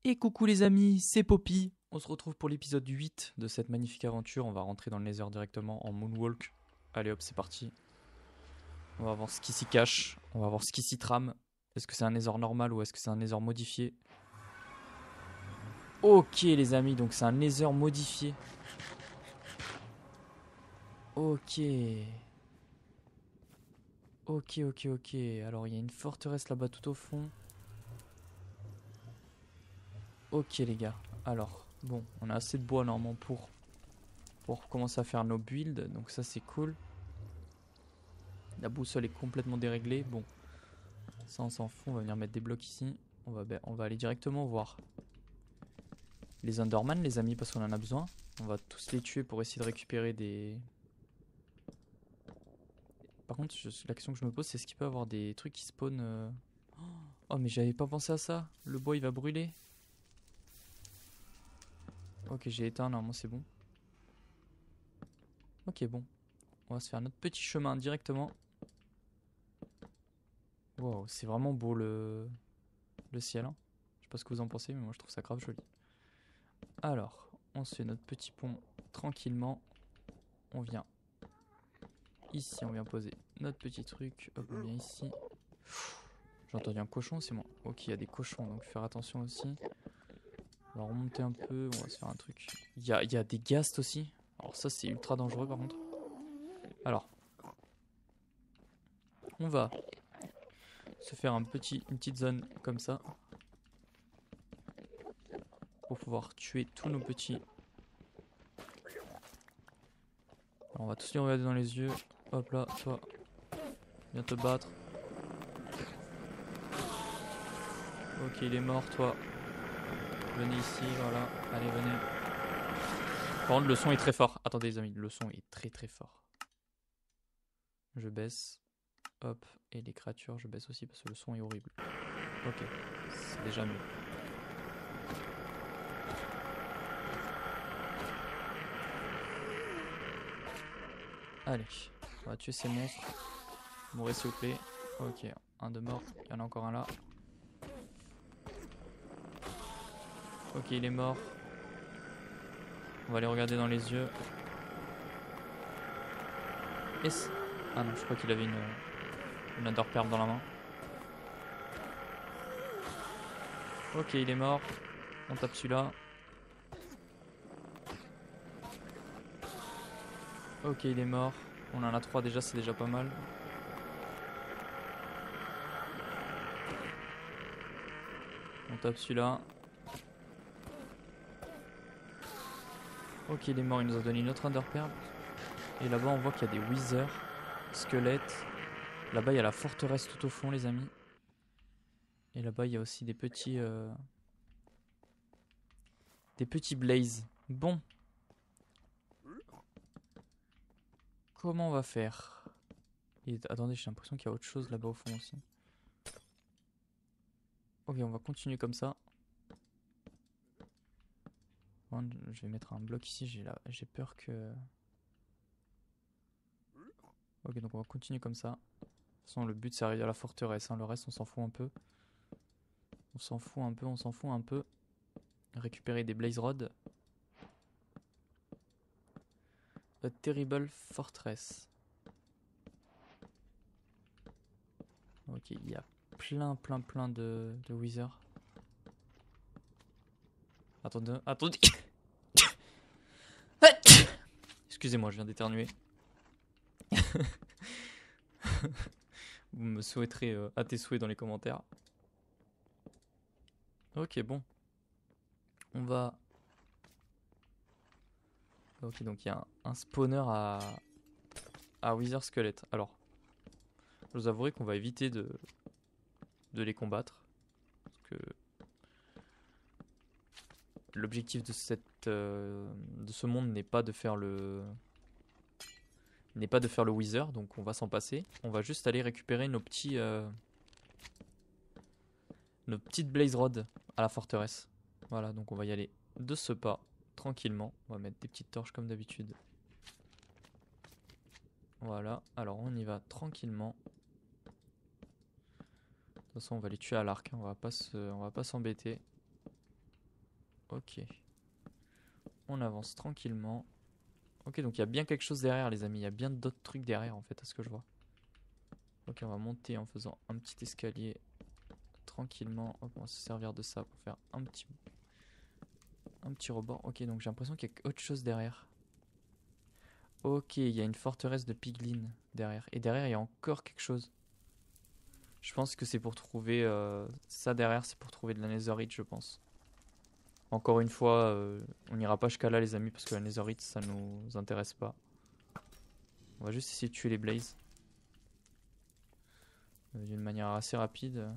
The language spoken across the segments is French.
Et coucou les amis, c'est Poppy. On se retrouve pour l'épisode 8 de cette magnifique aventure. On va rentrer dans le Nether directement en Moonwalk. Allez hop, c'est parti. On va voir ce qui s'y cache. On va voir ce qui s'y trame. Est-ce que c'est un Nether normal ou est-ce que c'est un Nether modifié? Ok les amis, donc c'est un Nether modifié. Ok. Ok. Alors il y a une forteresse là-bas tout au fond. Ok les gars. Alors, bon, on a assez de bois normalement pour commencer à faire nos builds. Donc ça c'est cool. La boussole est complètement déréglée. Bon, ça on s'en fout, on va venir mettre des blocs ici. On va aller directement voir les Underman les amis parce qu'on en a besoin. On va tous les tuer pour essayer de récupérer des... Par contre la question que je me pose c'est est-ce qu'il peut y avoir des trucs qui spawnent Oh mais j'avais pas pensé à ça. Le bois il va brûler. Ok j'ai éteint, normalement c'est bon. Ok bon. On va se faire notre petit chemin directement. Wow, c'est vraiment beau le ciel hein. Je sais pas ce que vous en pensez mais moi je trouve ça grave joli. Alors on se fait notre petit pont tranquillement. On vient ici, on vient poser notre petit truc. Hop, on vient ici. J'ai entendu un cochon, c'est moi. Ok, il y a des cochons, donc faire attention aussi. On va remonter un peu, on va se faire un truc. Il y a des ghasts aussi. Alors ça, c'est ultra dangereux par contre. Alors, on va se faire une petite zone comme ça. Pour pouvoir tuer tous nos petits. Alors, on va tous les regarder dans les yeux. Hop là, toi. Viens te battre. Ok, il est mort, toi. Venez ici, voilà. Allez, venez. Par contre, le son est très fort. Attendez, les amis, le son est très fort. Je baisse. Hop. Et les créatures, je baisse aussi parce que le son est horrible. Ok. C'est déjà mieux. Allez. On va tuer ces monstres. Mourez s'il vous plaît. Ok. Un de mort. Il y en a encore un là. Ok, il est mort. On va les regarder dans les yeux. Ah non, je crois qu'il avait une Underperp dans la main. Ok, il est mort. On tape celui-là. Ok, il est mort. On en a 3 déjà, c'est déjà pas mal. On tape celui-là. Ok, il est mort, il nous a donné une autre Underperp. Et là-bas, on voit qu'il y a des Withers, squelettes. Là-bas, il y a la forteresse tout au fond, les amis. Et là-bas, il y a aussi des petits blazes. Bon. Comment on va faire? Attendez, j'ai l'impression qu'il y a autre chose là-bas au fond aussi. Ok, on va continuer comme ça. Bon, je vais mettre un bloc ici, j'ai peur que... Ok, donc on va continuer comme ça. De toute façon, le but c'est d'arriver à la forteresse, hein. Le reste, on s'en fout un peu. On s'en fout un peu. Récupérer des blaze rods. A terrible fortress. Ok, il y a plein de withers. Attendez. Excusez-moi, je viens d'éternuer. Vous me souhaiterez à tes souhaits dans les commentaires. Ok, bon. On va... Ok, donc il y a un spawner à Wither Squelette. Alors, je vous avouerai qu'on va éviter de les combattre. Parce que l'objectif de ce monde n'est pas de faire le Wither, donc on va s'en passer. On va juste aller récupérer nos petites blaze rods à la forteresse. Voilà, donc on va y aller de ce pas, tranquillement. On va mettre des petites torches comme d'habitude. Voilà, alors on y va tranquillement. De toute façon, on va les tuer à l'arc, hein. On va pas s'embêter. Ok. On avance tranquillement. Ok, donc il y a bien quelque chose derrière, les amis. Il y a bien d'autres trucs derrière, en fait, à ce que je vois. Ok, on va monter en faisant un petit escalier tranquillement. Hop, on va se servir de ça pour faire un petit rebord. Ok, donc j'ai l'impression qu'il y a autre chose derrière. Ok, il y a une forteresse de piglins derrière. Et derrière, il y a encore quelque chose. Je pense que c'est pour trouver... ça derrière, c'est pour trouver de la netherite, je pense. Encore une fois, on n'ira pas jusqu'à là, les amis, parce que la netherite, ça nous intéresse pas. On va juste essayer de tuer les blazes. D'une manière assez rapide.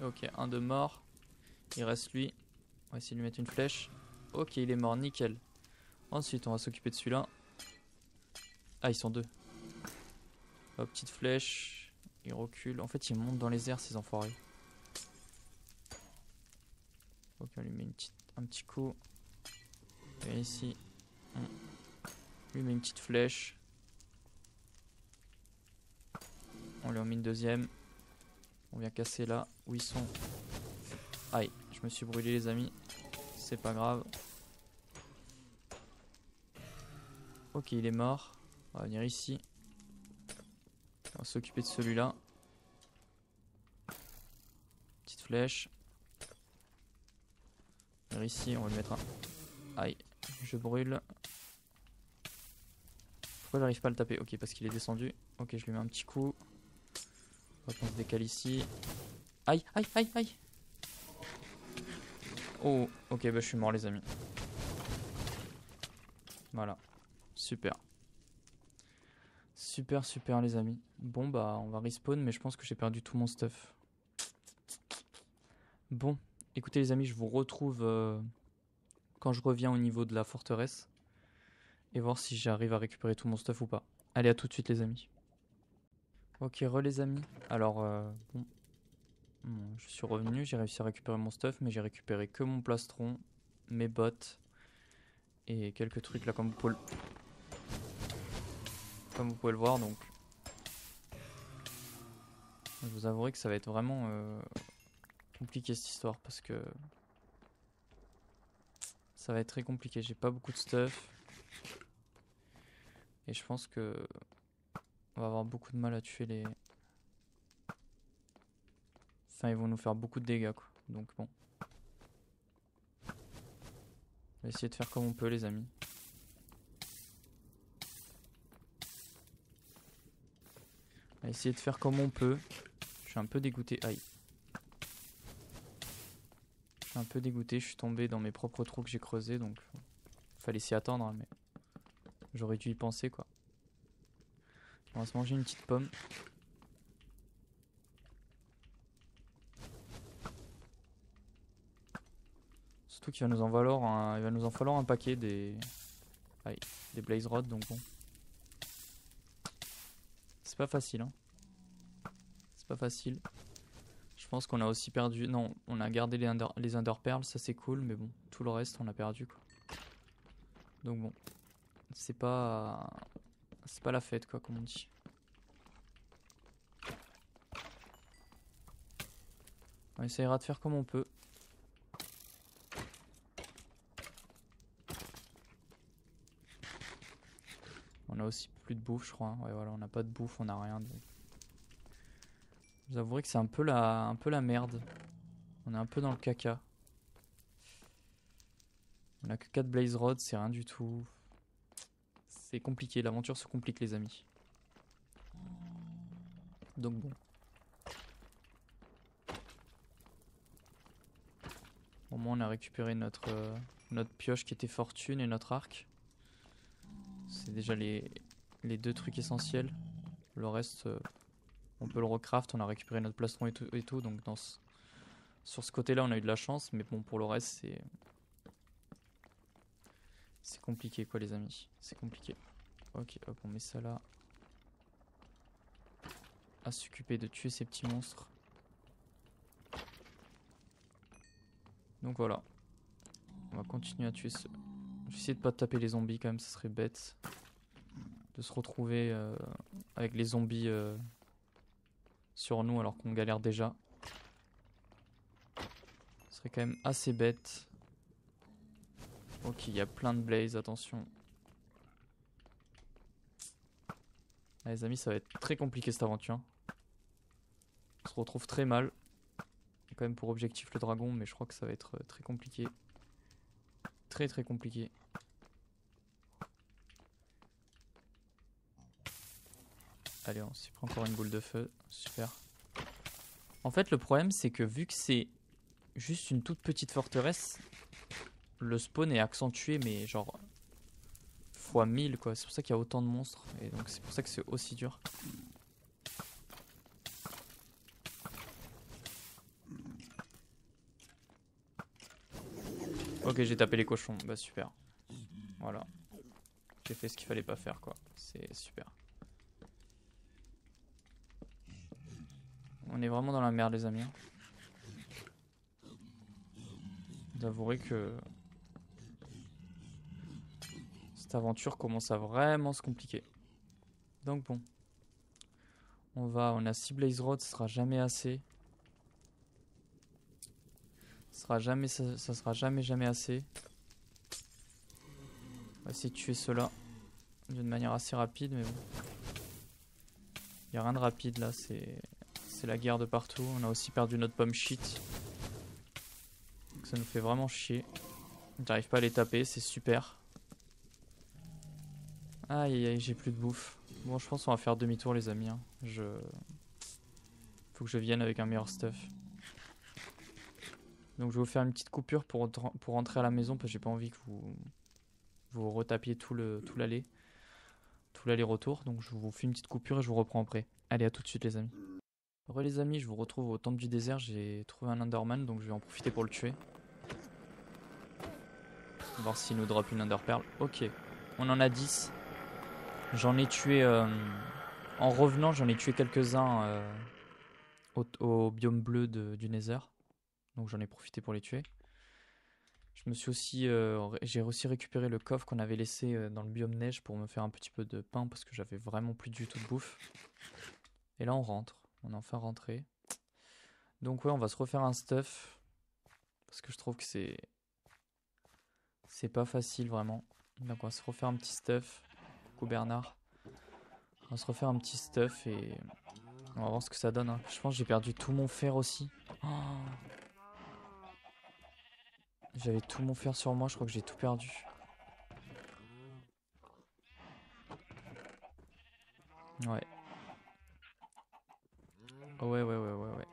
Ok, un de mort. Il reste lui. On va essayer de lui mettre une flèche. Ok, il est mort, nickel. Ensuite, on va s'occuper de celui-là. Ah, ils sont deux. Hop, petite flèche. Il recule. En fait, ils montent dans les airs, ces enfoirés. Ok, on lui met un petit coup. Et ici, on lui met une petite flèche. On lui en met une deuxième. On vient casser là où ils sont. Aïe, je me suis brûlé, les amis. C'est pas grave. Ok, il est mort. On va venir ici. On va s'occuper de celui-là. Petite flèche. Venir ici, on va lui mettre un... Aïe, je brûle. Pourquoi j'arrive pas à le taper? Ok, parce qu'il est descendu. Ok, je lui mets un petit coup. Hop, on se décale ici. Aïe, aïe, aïe, aïe. Oh, ok, bah je suis mort, les amis. Voilà. Super. Super, super, les amis. Bon, bah, on va respawn, mais je pense que j'ai perdu tout mon stuff. Bon, écoutez, les amis, je vous retrouve quand je reviens au niveau de la forteresse. Et voir si j'arrive à récupérer tout mon stuff ou pas. Allez, à tout de suite, les amis. Ok, les amis. Alors, bon, je suis revenu, j'ai réussi à récupérer mon stuff, mais j'ai récupéré que mon plastron, mes bottes et quelques trucs là, comme vous pouvez le voir. Donc, je vous avouerai que ça va être vraiment compliqué cette histoire parce que ça va être très compliqué. J'ai pas beaucoup de stuff et je pense que on va avoir beaucoup de mal à tuer les. Enfin, ils vont nous faire beaucoup de dégâts, quoi. Donc bon, on va essayer de faire comme on peut, les amis. On va essayer de faire comme on peut. Je suis un peu dégoûté. Aïe. Je suis un peu dégoûté. Je suis tombé dans mes propres trous que j'ai creusés. Donc, fallait s'y attendre. Hein, mais j'aurais dû y penser, quoi. On va se manger une petite pomme. Surtout qu'il va nous en falloir il va nous en falloir un paquet des. Aïe. Des blaze rods. Donc bon. C'est pas facile, hein. C'est pas facile. Je pense qu'on a aussi perdu. Non, on a gardé les Under Pearls. Ça, c'est cool. Mais bon, tout le reste, on a perdu, quoi. Donc bon. C'est pas la fête, quoi, comme on dit. On essayera de faire comme on peut. On a aussi plus de bouffe, je crois. Ouais, voilà, on n'a pas de bouffe, on n'a rien. Donc. Je vous avouerai que c'est un peu la merde. On est un peu dans le caca. On a que 4 blaze rods, c'est rien du tout. C'est compliqué, l'aventure se complique, les amis. Donc bon. Au moins on a récupéré notre pioche qui était fortune et notre arc. C'est déjà les deux trucs essentiels. Le reste, on peut le recraft. On a récupéré notre plastron et tout. Donc sur ce côté-là, on a eu de la chance. Mais bon, pour le reste, c'est compliqué, quoi, les amis. C'est compliqué. Ok, hop, on met ça là. À s'occuper de tuer ces petits monstres. Donc voilà. On va continuer à tuer ce. Je vais essayer de pas taper les zombies quand même, ça serait bête. de se retrouver avec les zombies sur nous alors qu'on galère déjà. Ce serait quand même assez bête. Ok, il y a plein de blazes, attention. Ah, les amis, ça va être très compliqué cette aventure. On se retrouve très mal. J'ai quand même pour objectif le dragon, mais je crois que ça va être très compliqué. Très très compliqué. Allez, on s'y prend encore une boule de feu. Super. En fait, le problème, c'est que vu que c'est juste une toute petite forteresse, le spawn est accentué, mais genre fois 1000 quoi. C'est pour ça qu'il y a autant de monstres. Et donc c'est pour ça que c'est aussi dur. Ok, j'ai tapé les cochons. Bah super. Voilà. J'ai fait ce qu'il fallait pas faire quoi. C'est super. On est vraiment dans la merde les amis. Vous avouerez que cette aventure commence à vraiment se compliquer. Donc bon. On a 6 Blaze Rods, ce sera jamais assez. Ça sera jamais assez. On va essayer de tuer ceux-là d'une manière assez rapide, mais bon. Il n'y a rien de rapide là, c'est la guerre de partout. On a aussi perdu notre pomme shit. Donc ça nous fait vraiment chier. J'arrive pas à les taper, c'est super. Aïe aïe aïe, j'ai plus de bouffe. Bon, je pense qu'on va faire demi-tour les amis. Hein. Faut que je vienne avec un meilleur stuff. Donc je vais vous faire une petite coupure pour rentrer à la maison parce que j'ai pas envie que vous retapiez tout l'aller-retour. Donc je vous fais une petite coupure et je vous reprends après. Allez, à tout de suite les amis. Re les amis, je vous retrouve au temple du désert. J'ai trouvé un Enderman donc je vais en profiter pour le tuer. Voir s'il nous drop une Enderpearl. Ok, on en a 10. J'en ai tué en revenant, j'en ai tué quelques-uns au biome bleu du Nether. Donc j'en ai profité pour les tuer. Je me suis aussi, j'ai aussi récupéré le coffre qu'on avait laissé dans le biome neige pour me faire un petit peu de pain parce que j'avais vraiment plus du tout de bouffe. Et là on rentre, on est enfin rentré. Donc ouais, on va se refaire un stuff parce que je trouve que c'est pas facile vraiment. Donc on va se refaire un petit stuff. Coucou Bernard. On va se refaire un petit stuff et on va voir ce que ça donne. Hein. Je pense que j'ai perdu tout mon fer aussi. Oh, j'avais tout mon fer sur moi, je crois que j'ai tout perdu. Ouais. Ouais.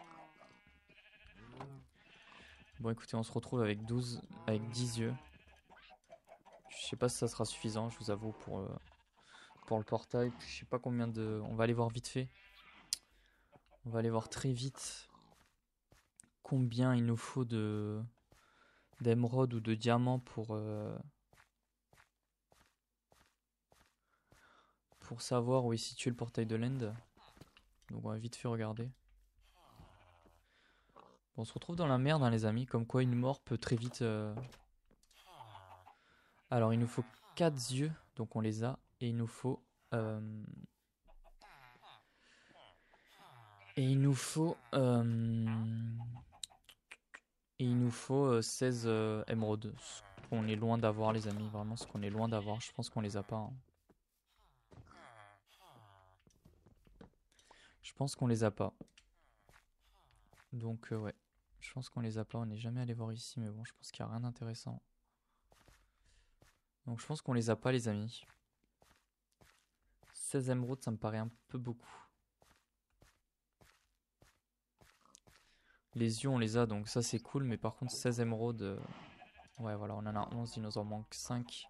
Bon écoutez, on se retrouve avec 10 yeux. Je sais pas si ça sera suffisant, je vous avoue, pour le portail. Je sais pas combien de... On va aller voir vite fait. On va aller voir très vite combien il nous faut d'émeraudes ou de diamants pour savoir où est situé le portail de l'End. Donc on va vite fait regarder. Bon, on se retrouve dans la merde hein, les amis, comme quoi une mort peut très vite... Alors il nous faut 4 yeux, donc on les a. Et il nous faut... Et il nous faut... Et il nous faut 16 émeraudes. Ce qu'on est loin d'avoir les amis, vraiment ce qu'on est loin d'avoir. Je pense qu'on les a pas. Hein. Je pense qu'on les a pas. Donc ouais, je pense qu'on les a pas. On n'est jamais allé voir ici, mais bon, je pense qu'il n'y a rien d'intéressant. Donc je pense qu'on les a pas les amis. 16 émeraudes, ça me paraît un peu beaucoup. Les yeux, on les a, donc ça c'est cool, mais par contre 16 émeraudes... Ouais, voilà, on en a 11, il nous en manque 5.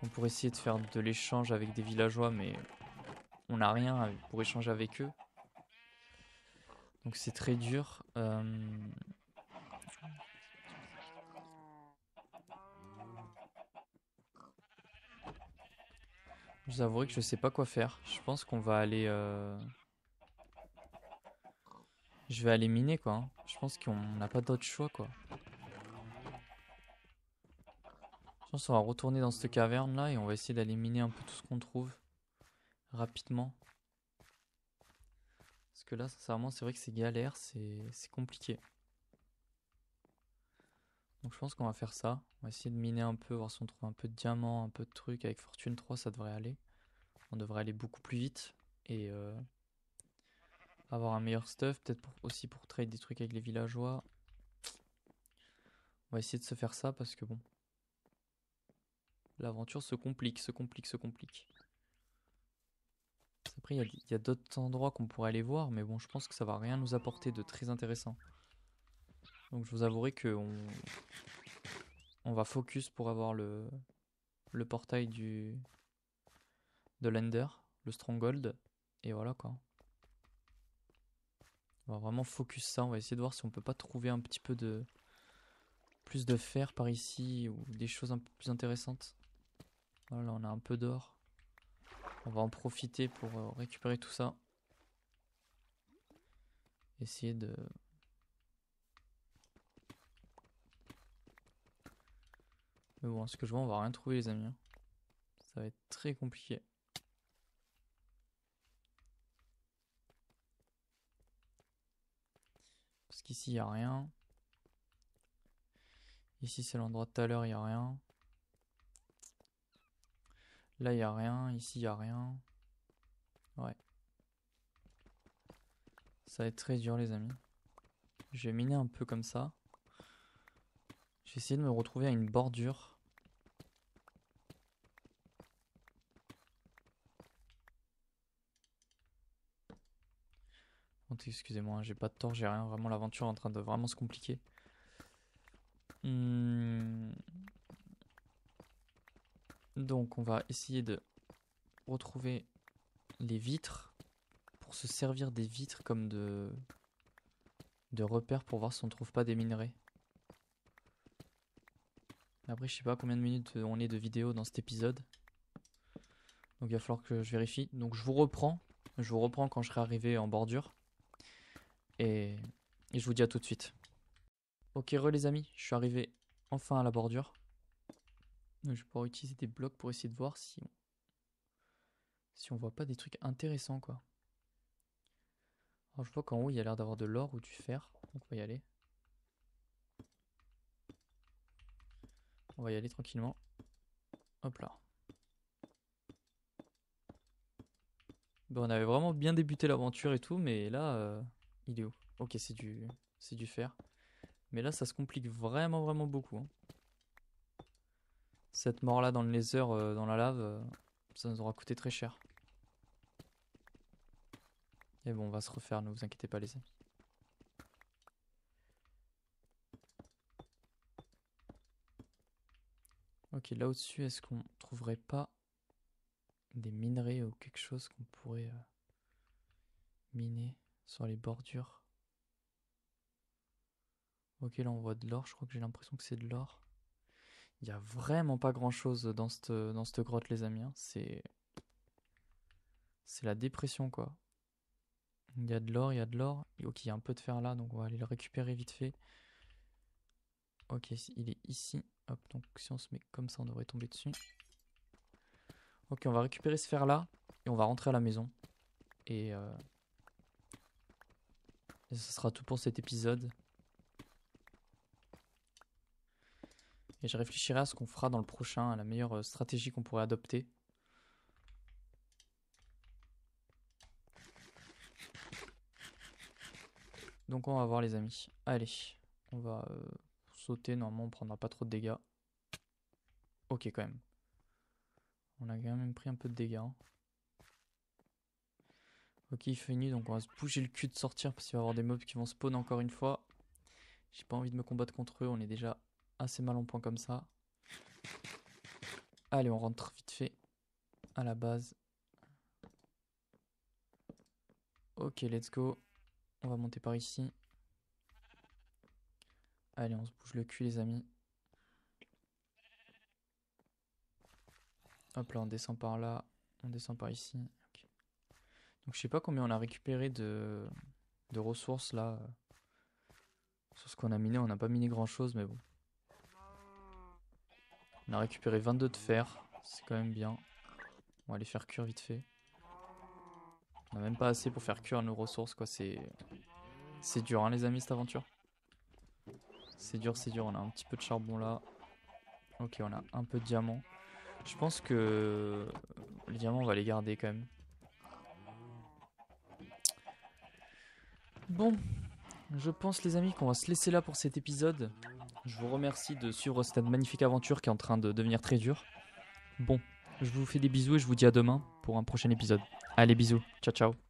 On pourrait essayer de faire de l'échange avec des villageois, mais on n'a rien pour échanger avec eux. Donc c'est très dur. Je vous avouerai que je sais pas quoi faire. Je pense qu'on va aller... Je vais aller miner quoi. Hein. Je pense qu'on n'a pas d'autre choix quoi. Je pense qu'on va retourner dans cette caverne là et on va essayer d'aller miner un peu tout ce qu'on trouve. rapidement. Parce que là, sincèrement, c'est vrai que c'est galère, c'est compliqué. Donc je pense qu'on va faire ça. On va essayer de miner un peu, voir si on trouve un peu de diamants, un peu de trucs. Avec Fortune 3, ça devrait aller. On devrait aller beaucoup plus vite. Et avoir un meilleur stuff. Peut-être aussi pour trade des trucs avec les villageois. On va essayer de se faire ça parce que bon. L'aventure se complique, se complique, se complique. Après, il y a d'autres endroits qu'on pourrait aller voir. Mais bon, je pense que ça va rien nous apporter de très intéressant. Donc je vous avouerai qu'on va focus pour avoir le portail de l'Ender, le Stronghold. Et voilà quoi. On va vraiment focus ça. On va essayer de voir si on peut pas trouver un petit peu de plus de fer par ici ou des choses un peu plus intéressantes. Voilà, on a un peu d'or. On va en profiter pour récupérer tout ça. Essayer de... Mais bon, ce que je vois, on va rien trouver les amis. Ça va être très compliqué. Parce qu'ici, il n'y a rien. Ici, c'est l'endroit de tout à l'heure, il n'y a rien. Là, il n'y a rien. Ici, il n'y a rien. Ouais. Ça va être très dur, les amis. Je vais miner un peu comme ça. Je vais essayer de me retrouver à une bordure. Excusez-moi, j'ai pas de tort, j'ai rien. Vraiment, l'aventure est en train de vraiment se compliquer. Donc, on va essayer de retrouver les vitres pour se servir des vitres comme de repères pour voir si on trouve pas des minerais. Après, je sais pas combien de minutes on est de vidéo dans cet épisode. Donc, il va falloir que je vérifie. Donc, je vous reprends. Je vous reprends quand je serai arrivé en bordure. Et je vous dis à tout de suite. Ok, les amis, je suis arrivé enfin à la bordure. Donc, je vais pouvoir utiliser des blocs pour essayer de voir si on voit pas des trucs intéressants, quoi. Alors, je vois qu'en haut, il y a l'air d'avoir de l'or ou du fer. Donc, on va y aller. On va y aller tranquillement. Hop là. Bon, on avait vraiment bien débuté l'aventure et tout, mais là, il est où? Ok, c'est du fer. Mais là, ça se complique vraiment, vraiment beaucoup. Hein. Cette mort-là dans le nether, dans la lave, ça nous aura coûté très cher. Et bon, on va se refaire, ne vous inquiétez pas, les amis. Ok, là au-dessus, est-ce qu'on trouverait pas des minerais ou quelque chose qu'on pourrait miner sur les bordures? Ok, là on voit de l'or, je crois que j'ai l'impression que c'est de l'or. Il y a vraiment pas grand-chose dans cette grotte, les amis. Hein. C'est la dépression, quoi. Il y a de l'or, il y a de l'or. Ok, il y a un peu de fer là, donc on va aller le récupérer vite fait. Ok, il est ici. Hop, donc si on se met comme ça, on devrait tomber dessus. Ok, on va récupérer ce fer là et on va rentrer à la maison. Et ce sera tout pour cet épisode. Et je réfléchirai à ce qu'on fera dans le prochain, à la meilleure stratégie qu'on pourrait adopter. Donc on va voir les amis. Allez, on va sauter. Normalement on prendra pas trop de dégâts. Ok quand même. On a quand même pris un peu de dégâts. Hein. Ok, il fait nuit, donc on va se bouger le cul de sortir parce qu'il va y avoir des mobs qui vont spawn encore une fois. J'ai pas envie de me combattre contre eux, on est déjà assez mal en point comme ça. Allez, on rentre vite fait à la base. Ok, let's go. On va monter par ici. Allez, on se bouge le cul les amis. Hop là, on descend par là. On descend par ici. Okay. Donc je sais pas combien on a récupéré de ressources là. Sur ce qu'on a miné, on n'a pas miné grand chose, mais bon. On a récupéré 22 de fer, c'est quand même bien. On va les faire cuire vite fait. On n'a même pas assez pour faire cuire nos ressources, quoi. C'est dur, hein, les amis, cette aventure. C'est dur, c'est dur. On a un petit peu de charbon là. Ok, on a un peu de diamant. Je pense que les diamants, on va les garder quand même. Bon, je pense, les amis, qu'on va se laisser là pour cet épisode. Je vous remercie de suivre cette magnifique aventure qui est en train de devenir très dure. Bon, je vous fais des bisous et je vous dis à demain pour un prochain épisode. Allez, bisous. Ciao, ciao.